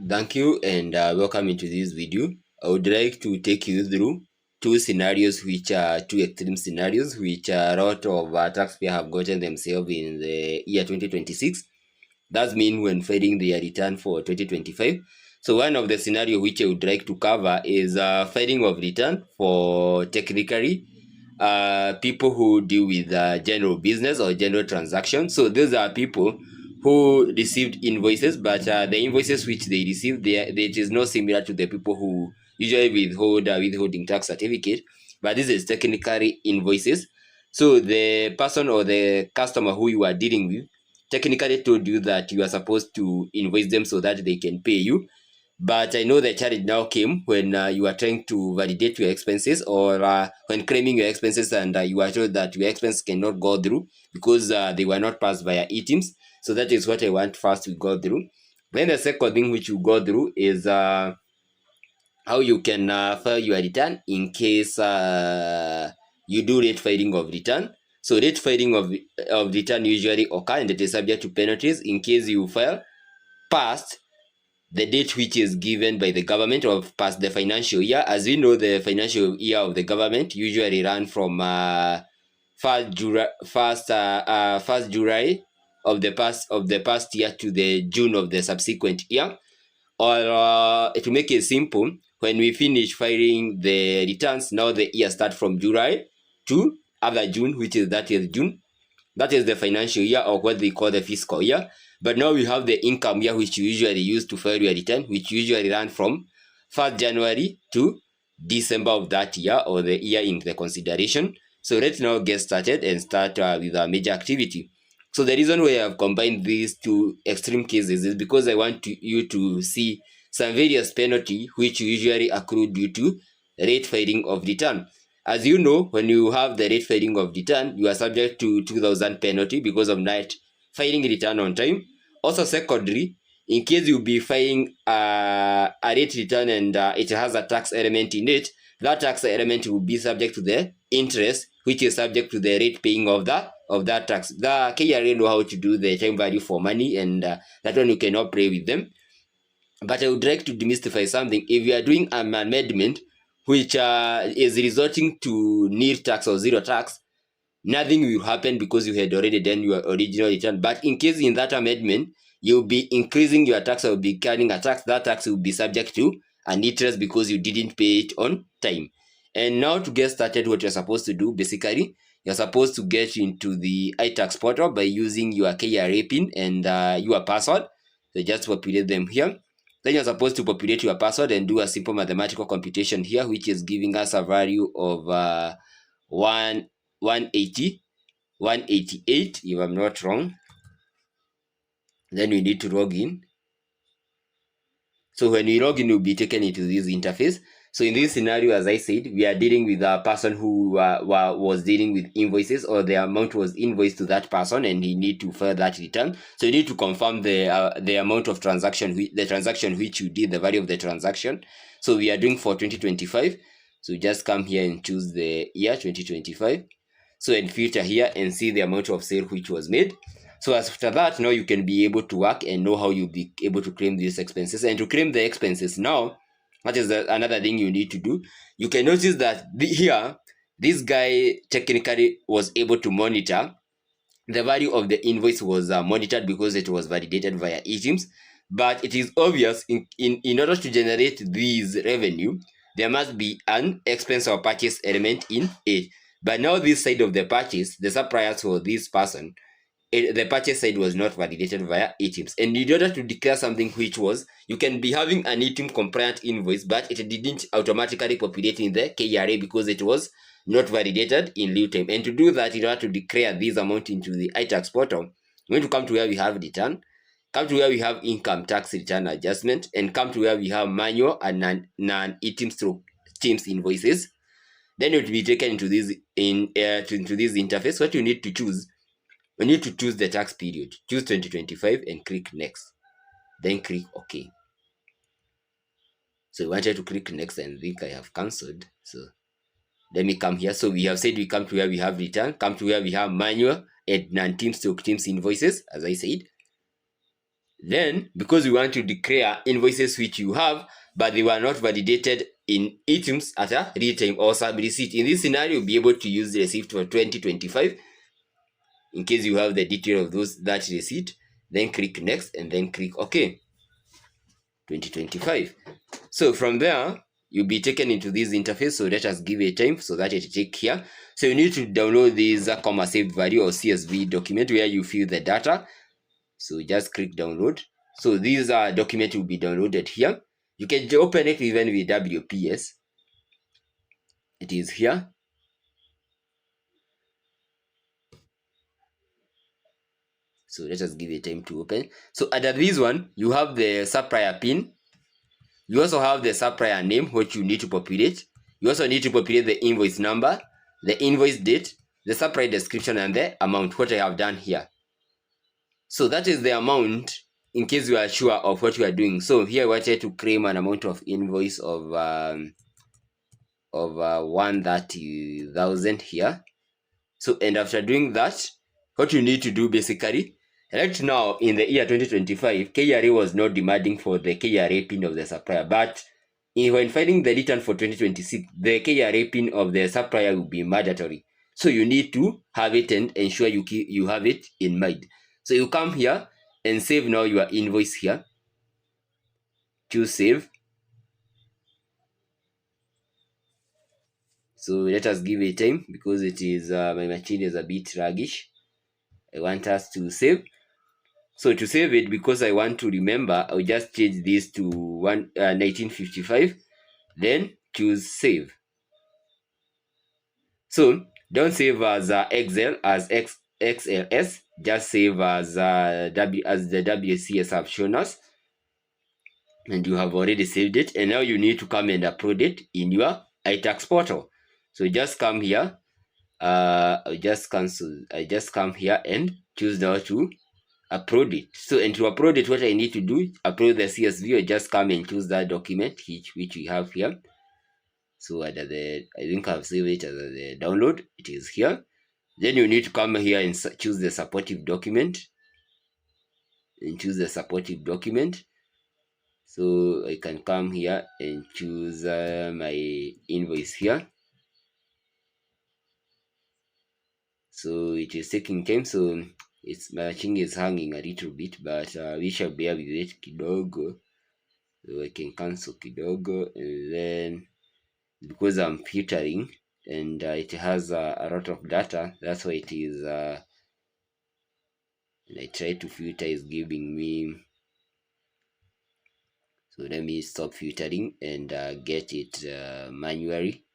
Thank you and welcome into this video. I would like to take you through two scenarios, which are two extreme scenarios, which a lot of taxpayers have gotten themselves in the year 2026. That means when filing their return for 2025. So one of the scenario which I would like to cover is filing of return for technically people who deal with general business or general transactions. So these are people who received invoices, but the invoices which they received, it is not similar to the people who usually withhold withholding tax certificate, but this is technically invoices. So the person or the customer who you are dealing with technically told you that you are supposed to invoice them so that they can pay you. But I know the challenge now came when you are trying to validate your expenses, or when claiming your expenses, and you are told that your expenses cannot go through because they were not passed via eTIMS. So that is what I want first to go through. Then the second thing which you go through is how you can file your return in case you do late filing of return. So late filing of return usually occur and it is subject to penalties in case you file past the date which is given by the government of past the financial year. As we know, the financial year of the government usually run from 1st July of the past year to the June of the subsequent year. Or to make it simple, when we finish filing the returns, now the year starts from July to other June, which is that is June. That is the financial year, or what they call the fiscal year. But now we have the income year, which you usually use to file your return, which usually run from 1st January to December of that year, or the year in the consideration. So let's now get started and start with our major activity. So the reason why I have combined these two extreme cases is because I want you to see some various penalty which usually accrue due to late filing of return. As you know, when you have the late filing of return, you are subject to 2,000 penalty because of not filing return on time. Also, secondly, in case you be filing a late return and it has a tax element in it, that tax element will be subject to the interest, which is subject to the rate paying of that tax. The KRA know how to do the time value for money, and that one you cannot play with them. But I would like to demystify something. If you are doing an amendment which is resulting to nil tax or zero tax, nothing will happen because you had already done your original return. But in case in that amendment, you'll be increasing your tax or be carrying a tax, that tax will be subject to an interest because you didn't pay it on time. And now to get started, what you're supposed to do, basically, you're supposed to get into the iTax portal by using your KRA PIN and your password. So just populate them here. Then you're supposed to populate your password and do a simple mathematical computation here, which is giving us a value of 180, 188, if I'm not wrong. Then we need to log in. So when we log in, we'll be taken into this interface. So in this scenario, as I said, we are dealing with a person who was dealing with invoices, or the amount was invoiced to that person, and he need to file that return. So you need to confirm the amount of transaction, the transaction which you did, the value of the transaction. So we are doing for 2025. So just come here and choose the year 2025. So and filter here and see the amount of sale which was made. So after that, now you can be able to work and know how you'll be able to claim these expenses. And to claim the expenses now, that is another thing you need to do. You can notice that here, this guy technically was able to monitor the value of the invoice was monitored because it was validated via eTIMS. But it is obvious in order to generate these revenue, there must be an expense or purchase element in it. But now this side of the purchase, the suppliers for this person, the purchase side was not validated via eTIMS. And in order to declare something which was, you can be having an eTIMS compliant invoice, but it didn't automatically populate in the KRA because it was not validated in lieu time. And to do that, in order to declare this amount into the iTax portal, we're going to come to where we have return, come to where we have income tax return adjustment, and come to where we have manual and non-eTIMS through TIMS invoices. Then it will be taken into this into this interface. What you need to choose, we need to choose the tax period. Choose 2025 and click next. Then click OK. So we wanted to click next and think I have cancelled. So let me come here. So we have said we come to where we have return, come to where we have manual and non-TIMS to TIMS invoices, as I said. Then, because we want to declare invoices which you have, but they were not validated in eTIMS at a real time or sub receipt. In this scenario, you'll be able to use the receipt for 2025 in case you have the detail of that receipt. Then click next and then click OK. 2025. So from there, you'll be taken into this interface. So let us give a time so that it take here. So you need to download this comma saved value or CSV document where you fill the data. So just click download. So these document will be downloaded here. You can open it even with WPS. It is here. So let us give it time to open. So under this one, you have the supplier PIN. You also have the supplier name, which you need to populate. You also need to populate the invoice number, the invoice date, the supplier description, and the amount, what I have done here. So that is the amount in case you are sure of what you are doing. So here I wanted to claim an amount of invoice of 130,000 here. So, and after doing that, what you need to do basically, right now in the year 2025, KRA was not demanding for the KRA PIN of the supplier, but when filing the return for 2026, the KRA PIN of the supplier will be mandatory. So you need to have it and ensure you have it in mind. So you come here and save now your invoice here. Choose save. So let us give it time because it is my machine is a bit sluggish. I want us to save. So to save it, because I want to remember, I'll just change this to 1955. Then choose save. So don't save as Excel as XLS. Just save as the WCS have shown us, and you have already saved it. And now you need to come and upload it in your iTax portal. So just come here. I just come here and choose now to upload it. So, and to upload it, what I need to do, upload the CSV, or just come and choose that document which we have here. So under I think I've saved it as the download. It is here. Then you need to come here and choose the supportive document. So I can come here and choose my invoice here. So it is taking time. So it's machine is hanging a little bit, but we shall bear with it kidogo. So I can cancel kidogo, and then because I'm filtering and it has a lot of data, that's why it is and I try to filter is giving me. So let me stop filtering and get it manually.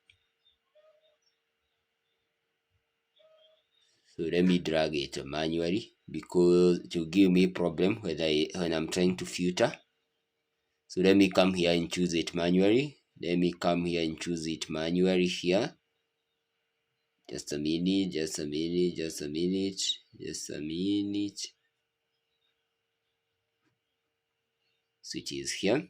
So let me drag it manually because it will give me problem when I'm trying to filter. So let me come here and choose it manually. Just a minute. So it is here,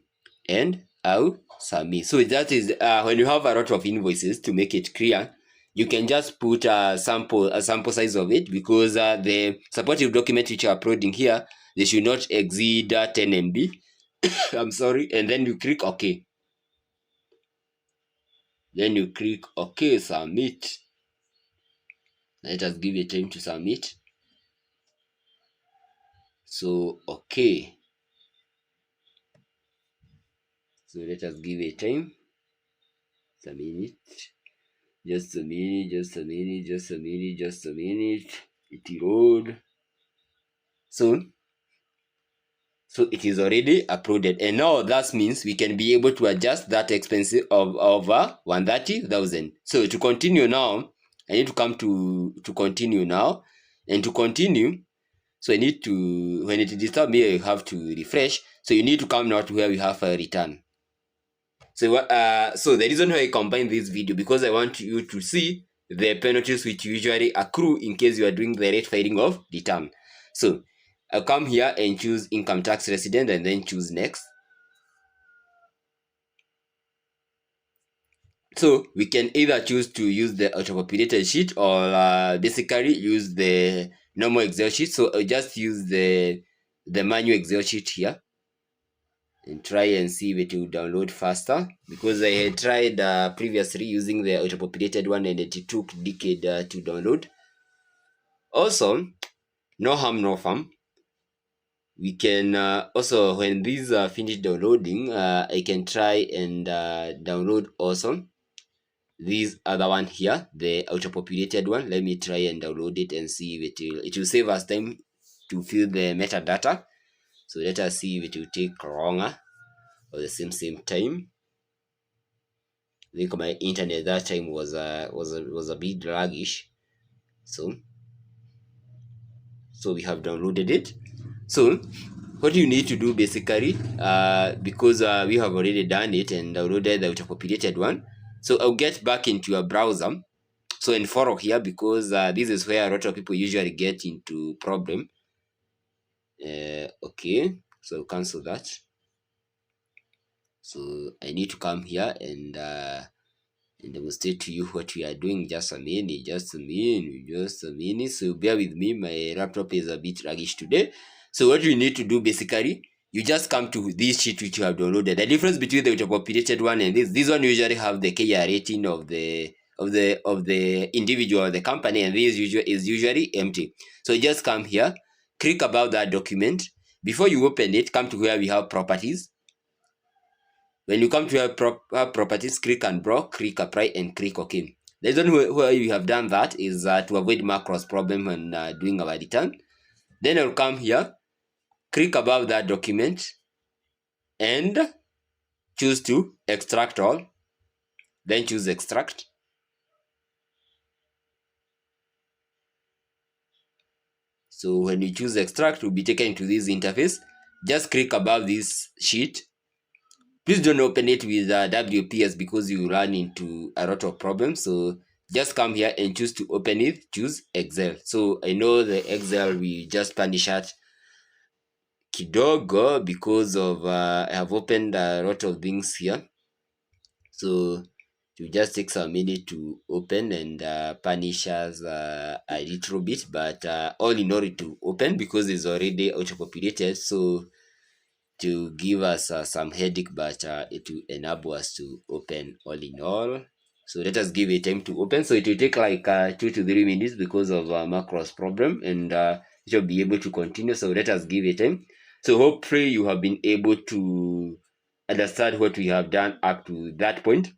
and I'll submit. So that is when you have a lot of invoices, to make it clear, you can just put a sample size of it, because the supportive document which you're uploading here, they should not exceed 10 MB. I'm sorry, and then you click OK. Then you click OK, submit. Let us give it time to submit. So okay. So let us give it time. Submit. Just a minute. It load. So it is already uploaded, and now that means we can be able to adjust that expense of 130,000. So to continue now, I need to come to continue now, and to continue, so I need to, when it disturb me, I have to refresh. So you need to come now to where we have a return. So the reason why I combine this video, because I want you to see the penalties which usually accrue in case you are doing the late filing of return. So I'll come here and choose income tax resident, and then choose next. So we can either choose to use the auto-populated sheet, or basically use the normal Excel sheet. So I'll just use the the manual Excel sheet here and try and see if it will download faster, because I had tried previously using the auto-populated one and it took a decade to download. Also, no harm, no fun. We can also, when these are finished downloading, I can try and download also this other one here, the auto-populated one. Let me try and download it and see if it will save us time to fill the metadata. So let us see if it will take longer or the same time. I think my internet that time was a bit draggish. So we have downloaded it. So what you need to do basically, because we have already done it and downloaded the auto-populated one, so I'll get back into your browser. So in follow here, because this is where a lot of people usually get into problem. Okay, so cancel that. So I need to come here and demonstrate to you what we are doing. Just a minute. So bear with me, my laptop is a bit sluggish today. So what you need to do basically, you just come to this sheet which you have downloaded. The difference between the auto-populated one and this one usually have the KRA rating of the individual or the company, and this is usually empty. So you just come here, click about that document. Before you open it, come to where we have properties. When you come to your properties, click Unblock, click Apply, and click OK. The reason why you have done that is to avoid macros problem when doing our return. Then I'll come here, click above that document, and choose to extract all. Then choose Extract. So when you choose Extract, you'll be taken to this interface. Just click above this sheet. Please don't open it with WPS because you run into a lot of problems. So just come here and choose to open it. Choose Excel. So I know the Excel we just punish at kidogo because of I have opened a lot of things here. So it just takes a minute to open and punish us a little bit, but all in order to open because it's already auto-populated. So to give us some headache, but it will enable us to open all in all. So let us give it time to open. So it will take like 2 to 3 minutes because of macros problem, and it will be able to continue. So let us give it time. So hopefully you have been able to understand what we have done up to that point.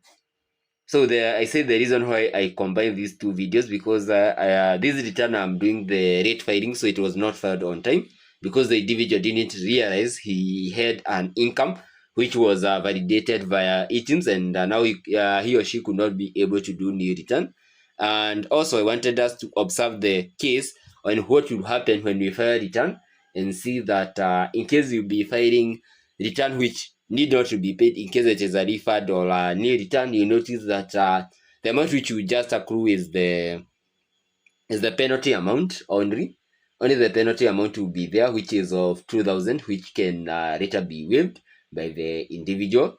So I say the reason why I combine these two videos because this return I'm doing the rate filing, so it was not filed on time because the individual didn't realize he had an income which was validated via eTIMS, and now he or she could not be able to do new return. And also I wanted us to observe the case on what will happen when we file return and see that in case you'll be filing return which need not to be paid in case it is a refund or a nil return, you notice that the amount which you just accrue is the penalty amount only. Only the penalty amount will be there, which is of 2,000, which can later be waived by the individual.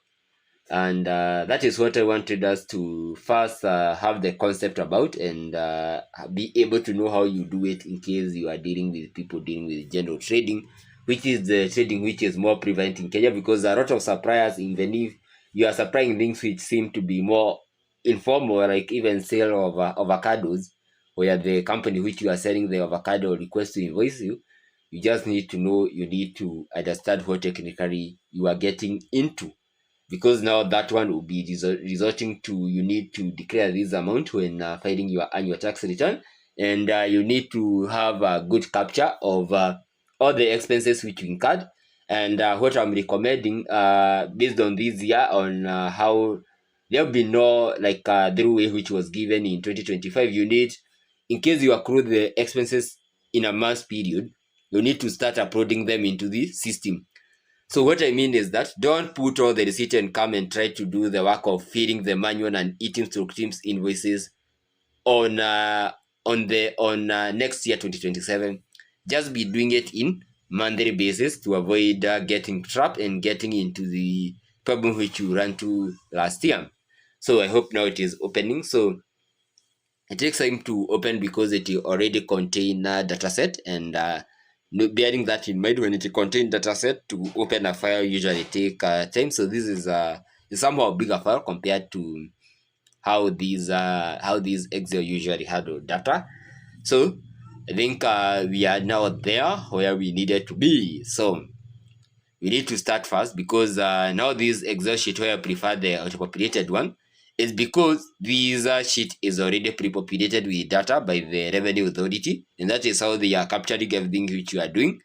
And that is what I wanted us to first have the concept about and be able to know how you do it in case you are dealing with people dealing with general trading, which is the trading which is more prevalent in Kenya, because a lot of suppliers, even if you are supplying things which seem to be more informal, like even sale of avocados, where the company which you are selling the avocado requests to invoice you, you just need to know, you need to understand what technically you are getting into, because now that one will be resulting to you need to declare this amount when filing your annual tax return, and you need to have a good capture of all the expenses which you incurred. And what I'm recommending based on this year on how there will be no like the way which was given in 2025, you need, in case you accrue the expenses in a month period, you need to start uploading them into the system. So what I mean is that don't put all the receipt and come and try to do the work of filling the manual and eTIMS to teams invoices on next year 2027. Just be doing it in monthly basis to avoid getting trapped and getting into the problem which you ran to last year. So I hope now it is opening. So it takes time to open because it already contain a data set, and bearing that in mind, when it contains data set, to open a file usually take time. So this is somehow bigger file compared to how these Excel usually handle data. So I think we are now there where we needed to be. So we need to start fast, because now this Excel sheet where I prefer the auto-populated one is because this sheet is already pre-populated with data by the Revenue Authority, and that is how they are capturing everything which you are doing.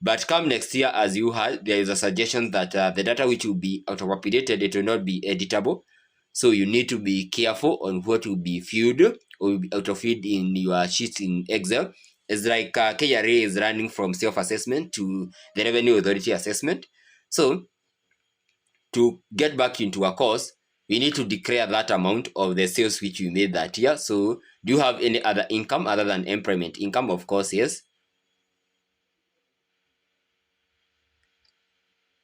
But come next year, as you heard, there is a suggestion that the data which will be auto-populated, it will not be editable. So you need to be careful on what will be filled or will be auto-filled in your sheet in Excel. It's like KRA is running from self-assessment to the Revenue Authority assessment. So to get back into a course, we need to declare that amount of the sales which we made that year. So do you have any other income other than employment income? Of course, yes.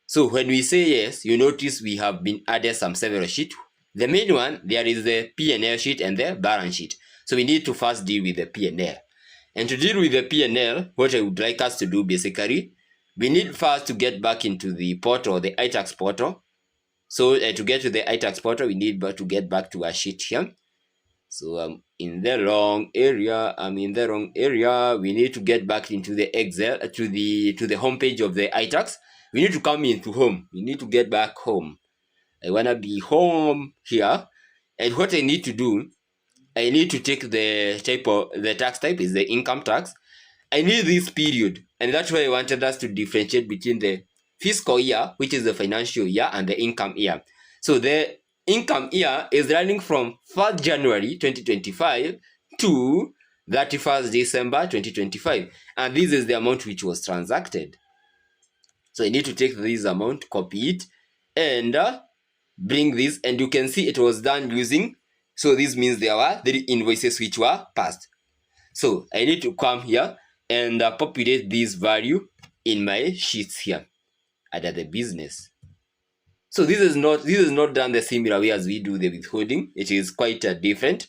So when we say yes, you notice we have been added some several sheets. The main one, there is the P&L sheet and the balance sheet. So we need to first deal with the P&L. And to deal with the P&L, what I would like us to do basically, we need first to get back into the portal, the iTax portal. So to get to the iTax portal, we need to get back to our sheet here. So I'm in the wrong area. We need to get back into the Excel to the home page of the iTax. We need to come into home. We need to get back home. I wanna be home here. And what I need to do, I need to take the tax type is the income tax. I need this period, and that's why I wanted us to differentiate between the fiscal year, which is the financial year, and the income year. So the income year is running from 1st January 2025 to 31st December 2025, and this is the amount which was transacted. So I need to take this amount, copy it, and bring this, and you can see it was done using, so this means there were 3 invoices which were passed. So I need to come here and populate this value in my sheets here under the business. So this is not done the similar way as we do the withholding. It is quite different.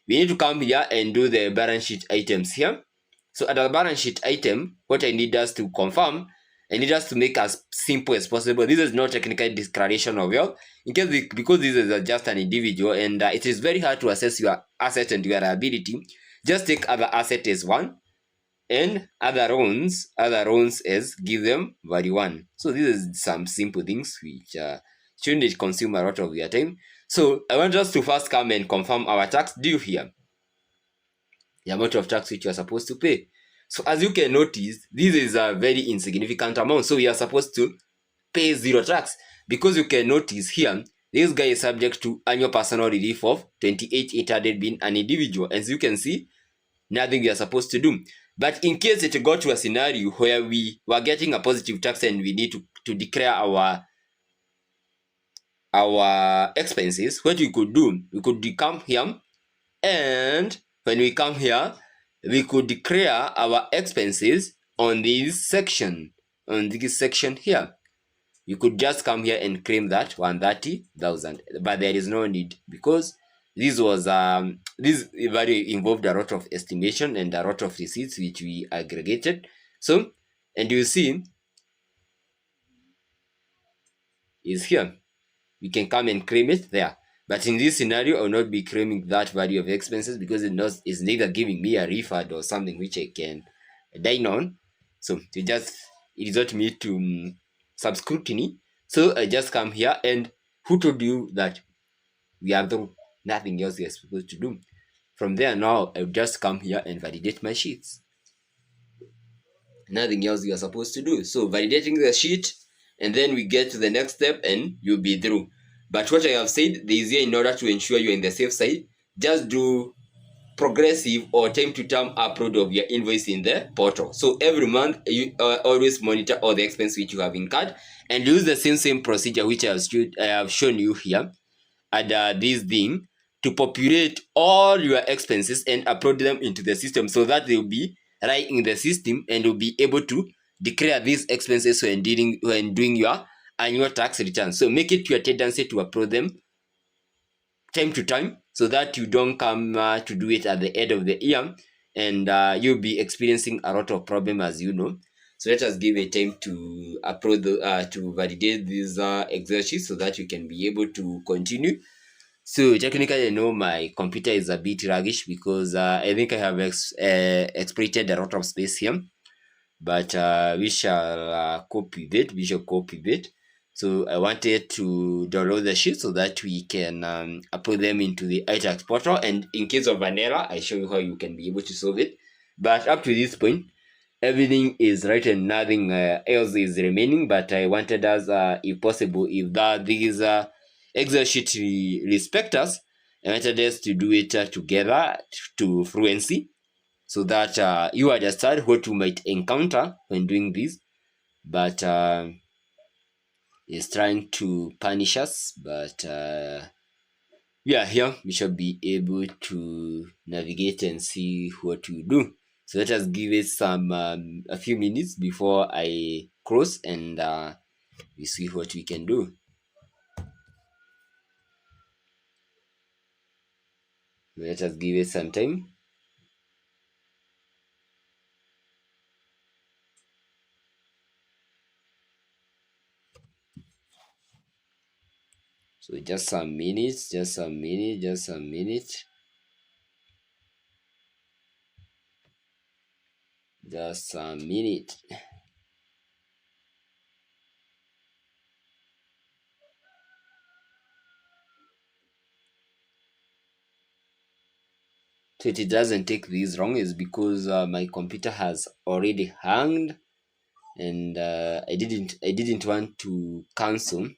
We need to come here and do the balance sheet items here. So under the balance sheet item, what I need us to confirm, I need us to make as simple as possible. This is not technical declaration of wealth, in case because this is just an individual, and it is very hard to assess your asset and your liability. Just take other asset as 1 and other loans as give them value 1. So this is some simple things which shouldn't consume a lot of your time. So I want us to first come and confirm our tax due here, the amount of tax which you are supposed to pay. So as you can notice, this is a very insignificant amount. So we are supposed to pay 0 tax, because you can notice here, this guy is subject to annual personal relief of 28,800 being an individual. As you can see, nothing we are supposed to do. But in case it got to a scenario where we were getting a positive tax and we need to declare our expenses, what we could do, we could come here, and when we come here, we could declare our expenses on this section here. You could just come here and claim that 130,000, but there is no need, because this was this value involved a lot of estimation and a lot of receipts which we aggregated. So, and you see is here, we can come and claim it there. But in this scenario, I will not be claiming that value of expenses, because it's neither giving me a refund or something which I can dine on. So it resort me to some scrutiny. So I just come here, and who told you that we have done nothing else we are supposed to do? From there now, I'll just come here and validate my sheets. Nothing else you are supposed to do. So validating the sheet, and then we get to the next step and you'll be through. But what I have said, the easier, in order to ensure you're in the safe side, just do progressive or time to time upload of your invoice in the portal. So every month you always monitor all the expense which you have incurred, and use the same procedure which I have shown you here and this thing, to populate all your expenses and upload them into the system, so that they'll be right in the system, and you'll be able to declare these expenses when doing your annual tax return. So make it your tendency to upload them time to time, so that you don't come to do it at the end of the year, and you'll be experiencing a lot of problem, as you know. So let us give a time to upload to validate this Excel sheet so that we can be able to continue. So technically, I know my computer is a bit ruggish because I think I have exploited a lot of space here, but we shall cope with it. We shall cope with it. So I wanted to download the sheet so that we can upload them into the iTax portal. And in case of an error, I show you how you can be able to solve it. But up to this point, everything is right and nothing else is remaining. But I wanted us, if possible, if these Excel sheet respect us, I wanted us to do it together to fluency, so that you understand what you might encounter when doing this. But is trying to punish us, but we are here. We shall be able to navigate and see what we do. So let us give it some a few minutes before I close, and we see what we can do. Let us give it some time. So just some minutes, just some minute, just some minute, just some minute. So it doesn't take this long is because my computer has already hanged, and I didn't want to cancel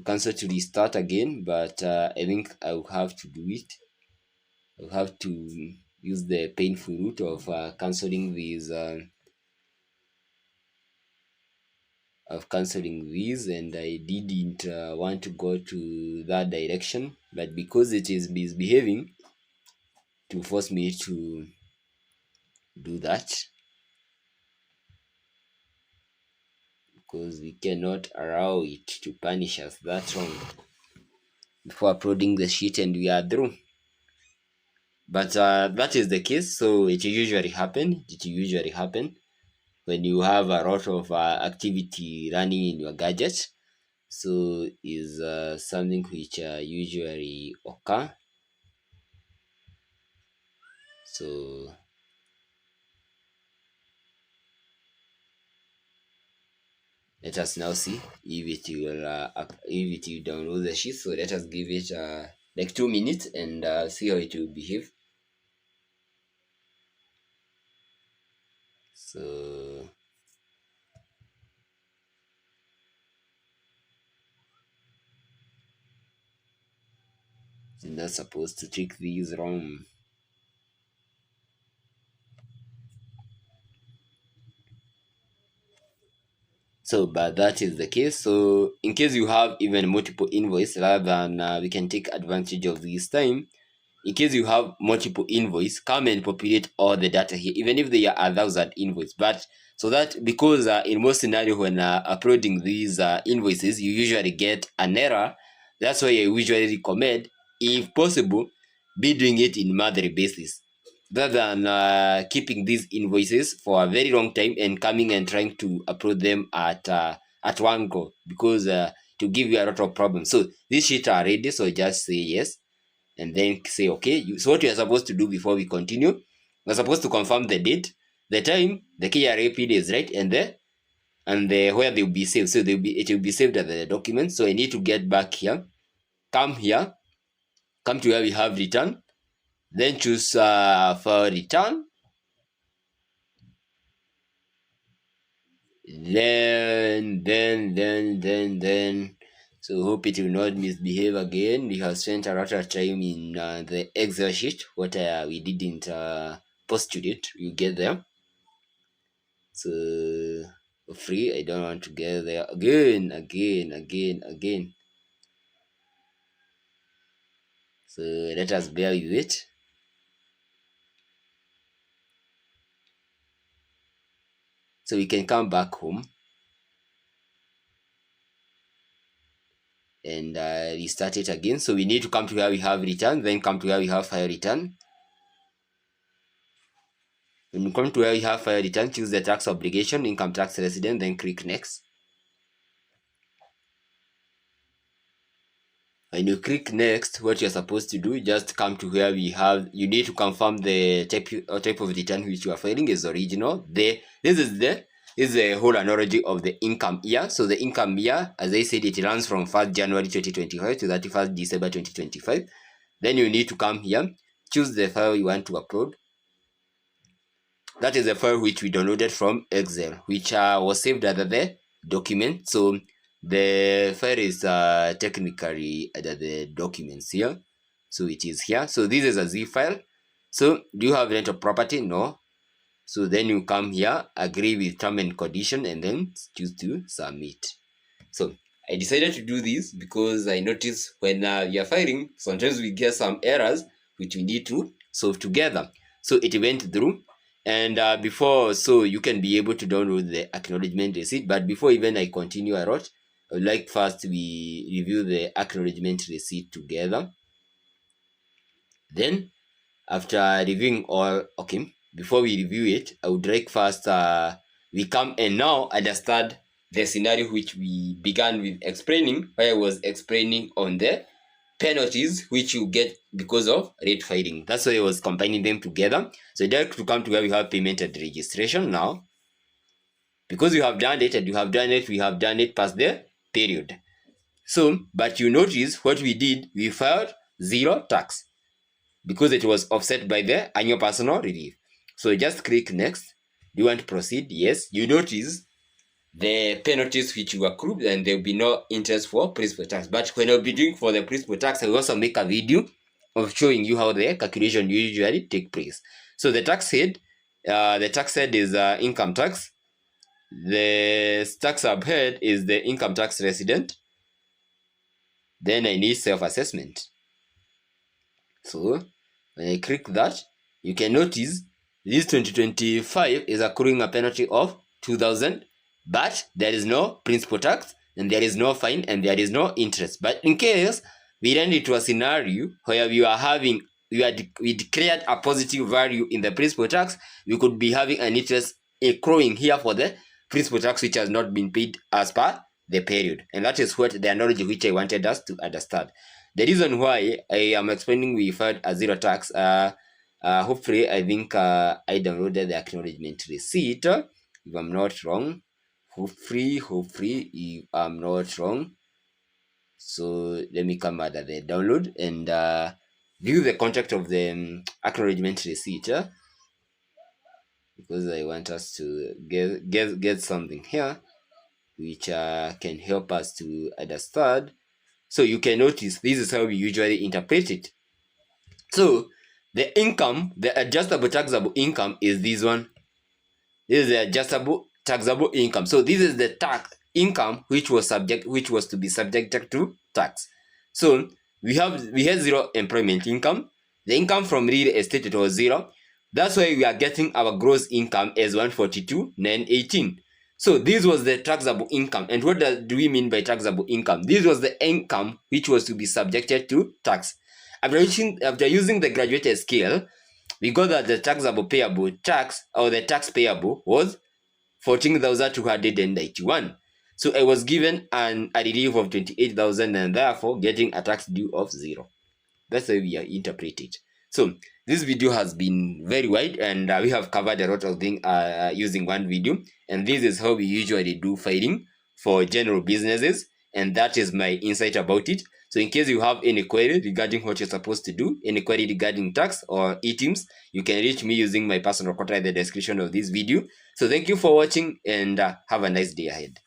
to restart again, but I think I will have to do it. I'll have to use the painful route of canceling these and I didn't want to go to that direction, but because it is misbehaving to force me to do that, because we cannot allow it to punish us that wrong before uploading the sheet and we are through. But that is the case, so it usually happen when you have a lot of activity running in your gadget. So is something which usually occur. So let us now see if it will download the sheet. So let us give it like 2 minutes and see how it will behave. So it's not supposed to take these ROM. So, but that is the case. So, in case you have even multiple invoice, rather than we can take advantage of this time. In case you have multiple invoice, come and populate all the data here, even if they are 1,000 invoice. But so that because in most scenario when uploading these invoices, you usually get an error. That's why I usually recommend, if possible, be doing it in monthly basis, rather than keeping these invoices for a very long time and coming and trying to upload them at one go, because to give you a lot of problems. So these sheets are ready, so just say yes and then say okay. So what you are supposed to do before we continue, we're supposed to confirm the date, the time, the KRA PIN is right, and the where they will be saved. So it will be saved as the document. So I need to get back here, come here, come to where we have return, then choose file return, then so hope it will not misbehave again. We have spent a lot of time in the Excel sheet. What we didn't postulate, you get there. So for free, I don't want to get there again. So let us bear with it. So we can come back home and restart it again. So we need to come to where we have return, then come to where we have file return. When you come to where you have file return, choose the tax obligation, income tax resident, then click next. When you click next, what you're supposed to do, just come to where we have, you need to confirm the type of return which you are filing is original. This is the whole analogy of the income year. So the income year, as I said, it runs from 1st January 2025 to 31st December 2025. Then you need to come here, choose the file you want to upload. That is the file which we downloaded from Excel, which was saved under the document. So the file is technically under the documents here. So it is here. So this is a zip file. So do you have rental property? No. So then you come here, agree with term and condition, and then choose to submit. So I decided to do this because I noticed when you're filing, sometimes we get some errors which we need to solve together. So it went through. And before, so you can be able to download the acknowledgement receipt. But before even I continue, I would like first we review the acknowledgement receipt together. Then after reviewing all, okay, before we review it, I would like first we come and now understand the scenario which we began with explaining, where I was explaining on the penalties which you get because of late filing. That's why I was combining them together. So I'd like to come to where we have payment and registration now. Because you have done it and you have done it, we have done it past the period. So, but you notice what we did, we filed 0 tax because it was offset by the annual personal relief. So just click next. Do you want to proceed? Yes. You notice the penalties which you accrued, and there will be no interest for principal tax. But when I'll be doing for the principal tax, I will also make a video of showing you how the calculation usually take place. So the tax head is income tax. The tax subhead is the income tax resident. Then I need self-assessment. So when I click that, you can notice this 2025 is accruing a penalty of 2,000. But there is no principal tax, and there is no fine, and there is no interest. But in case we run into a scenario where we declared a positive value in the principal tax, we could be having an interest accruing here for the principal tax which has not been paid as per the period. And that is what the analogy which I wanted us to understand. The reason why I am explaining we filed a 0 tax, hopefully I think I downloaded the acknowledgement receipt, if I'm not wrong. Hopefully if I'm not wrong. So let me come out of the download and view the contact of the acknowledgement receipt, because I want us to get something here which can help us to understand. So you can notice this is how we usually interpret it. So the income, the adjustable taxable income is this one. This is the adjustable taxable income. So this is the tax income which was to be subjected to tax. So we had 0 employment income. The income from real estate, it was 0. That's why we are getting our gross income as 142,918. So this was the taxable income. And what do we mean by taxable income? This was the income which was to be subjected to tax. After using the graduated scale, we got that the taxable payable tax, or the tax payable, was 14,291. So I was given a relief of 28,000 and therefore getting a tax due of 0. That's how we interpret it. So this video has been very wide, and we have covered a lot of things using one video. And this is how we usually do filing for general businesses, and that is my insight about it. So in case you have any query regarding what you're supposed to do, any query regarding tax or eTIMS, you can reach me using my personal contact in the description of this video. So thank you for watching, and have a nice day ahead.